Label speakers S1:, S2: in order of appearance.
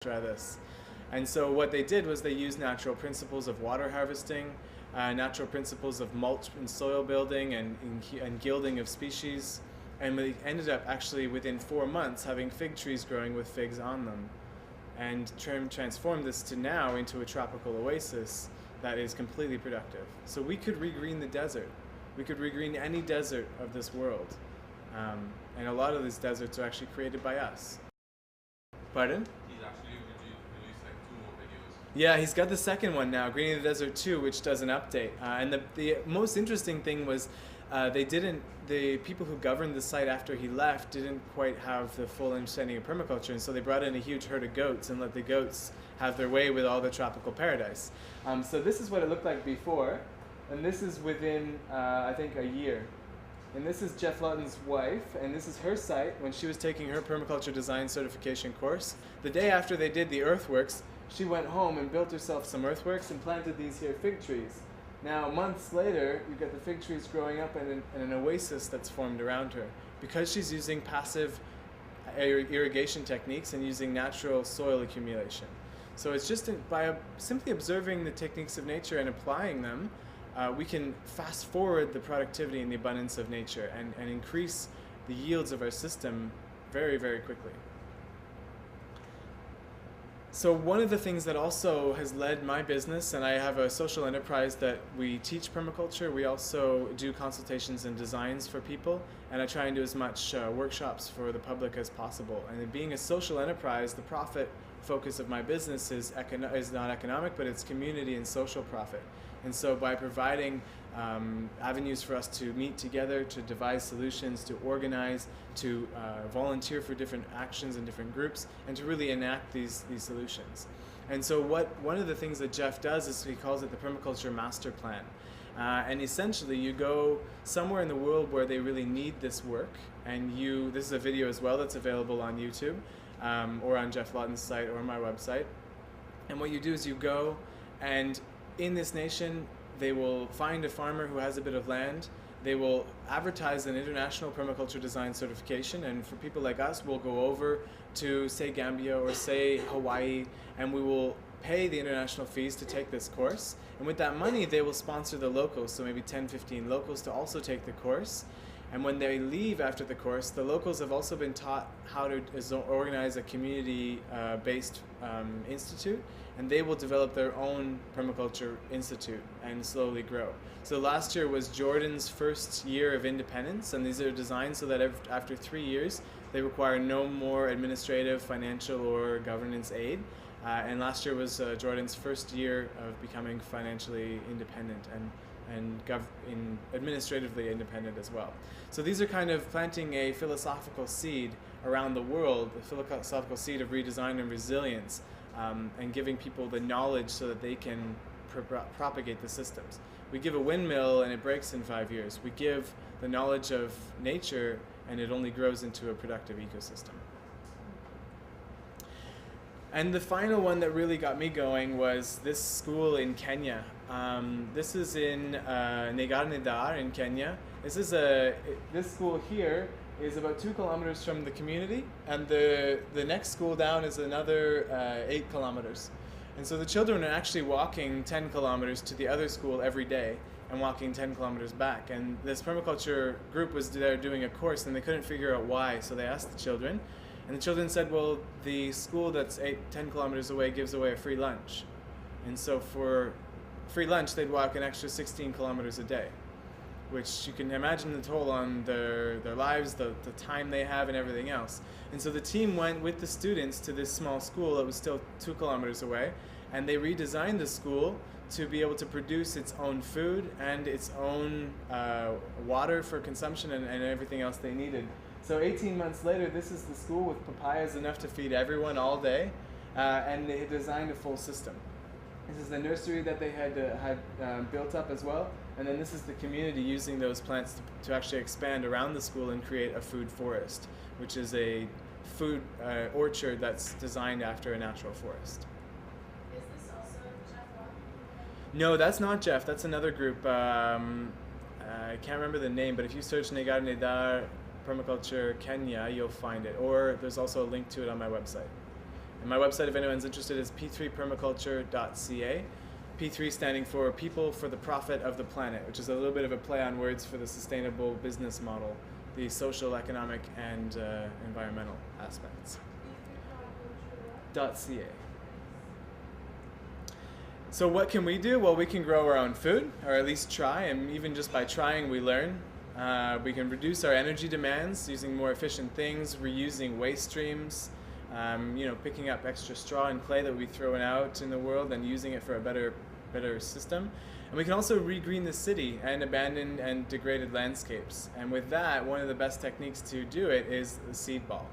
S1: try this. And so what they did was they used natural principles of water harvesting, natural principles of mulch and soil building and gilding of species, and we ended up actually within 4 months having fig trees growing with figs on them, and transformed this to now into a tropical oasis that is completely productive. So we could regreen the desert. We could regreen any desert of this world. And a lot of these deserts are actually created by us. Pardon?
S2: He's actually released like 2 more videos.
S1: Yeah, he's got the second one now, Greening the Desert 2, which does an update. And the most interesting thing was the people who governed the site after he left didn't quite have the full understanding of permaculture, and so they brought in a huge herd of goats and let the goats have their way with all the tropical paradise. So this is what it looked like before, and this is within, I think, a year. And this is Jeff Lutton's wife, and this is her site when she was taking her permaculture design certification course. The day after they did the earthworks, she went home and built herself some earthworks and planted these here fig trees. Now, months later, you've got the fig trees growing up and an oasis that's formed around her, because she's using passive irrigation techniques and using natural soil accumulation. So it's just by simply observing the techniques of nature and applying them, we can fast forward the productivity and the abundance of nature and increase the yields of our system very, very quickly. So one of the things that also has led my business, and I have a social enterprise that we teach permaculture, we also do consultations and designs for people, and I try and do as much workshops for the public as possible. And being a social enterprise, the profit focus of my business is not economic, but it's community and social profit. And so by providing avenues for us to meet together, to devise solutions, to organize, to volunteer for different actions and different groups, and to really enact these solutions. And so one of the things that Jeff does is he calls it the Permaculture Master Plan. And essentially you go somewhere in the world where they really need this work, and this is a video as well that's available on YouTube, or on Jeff Lutton's site or my website. And what you do is you go, and in this nation, they will find a farmer who has a bit of land. They will advertise an international permaculture design certification, and for people like us, we'll go over to, say, Gambia or, say, Hawaii, and we will pay the international fees to take this course. And with that money, they will sponsor the locals, so maybe 10, 15 locals to also take the course. And when they leave after the course, the locals have also been taught how to organize a community-based institute, and they will develop their own permaculture institute and slowly grow. So last year was Jordan's first year of independence, and these are designed so that after 3 years, they require no more administrative, financial, or governance aid. And last year was Jordan's first year of becoming financially independent and administratively independent as well. So these are kind of planting a philosophical seed around the world, the philosophical seed of redesign and resilience, and giving people the knowledge so that they can propagate the systems. We give a windmill and it breaks in 5 years. We give the knowledge of nature and it only grows into a productive ecosystem. And the final one that really got me going was this school in Kenya. This is in Negar in Kenya. This school here is about 2 kilometers from the community, and the next school down is another 8 kilometers. And so the children are actually walking 10 kilometers to the other school every day and walking 10 kilometers back. And this permaculture group was there doing a course, and they couldn't figure out why, so they asked the children. And the children said, well, the school that's 10 kilometers away gives away a free lunch. And so for free lunch, they'd walk an extra 16 kilometers a day, which you can imagine the toll on their lives, the time they have, and everything else. And so the team went with the students to this small school that was still 2 kilometers away, and they redesigned the school to be able to produce its own food and its own water for consumption and everything else they needed. So 18 months later, this is the school with papayas enough to feed everyone all day, and they had designed a full system. This is the nursery that they had built up as well, and then this is the community using those plants to actually expand around the school and create a food forest, which is a food orchard that's designed after a natural forest.
S3: Is this also Jeff Lutton?
S1: No, that's not Jeff. That's another group. I can't remember the name, but if you search Negar Nedar Permaculture Kenya, you'll find it. Or there's also a link to it on my website. And my website, if anyone's interested, is P3permaculture.ca. P3 standing for People for the Profit of the Planet, which is a little bit of a play on words for the sustainable business model, the social, economic, and environmental aspects. .ca. So what can we do? Well, we can grow our own food, or at least try, and even just by trying, we learn. We can reduce our energy demands using more efficient things, reusing waste streams, picking up extra straw and clay that we throw out in the world and using it for a better system. And we can also regreen the city and abandoned and degraded landscapes. And with that, one of the best techniques to do it is the seed ball.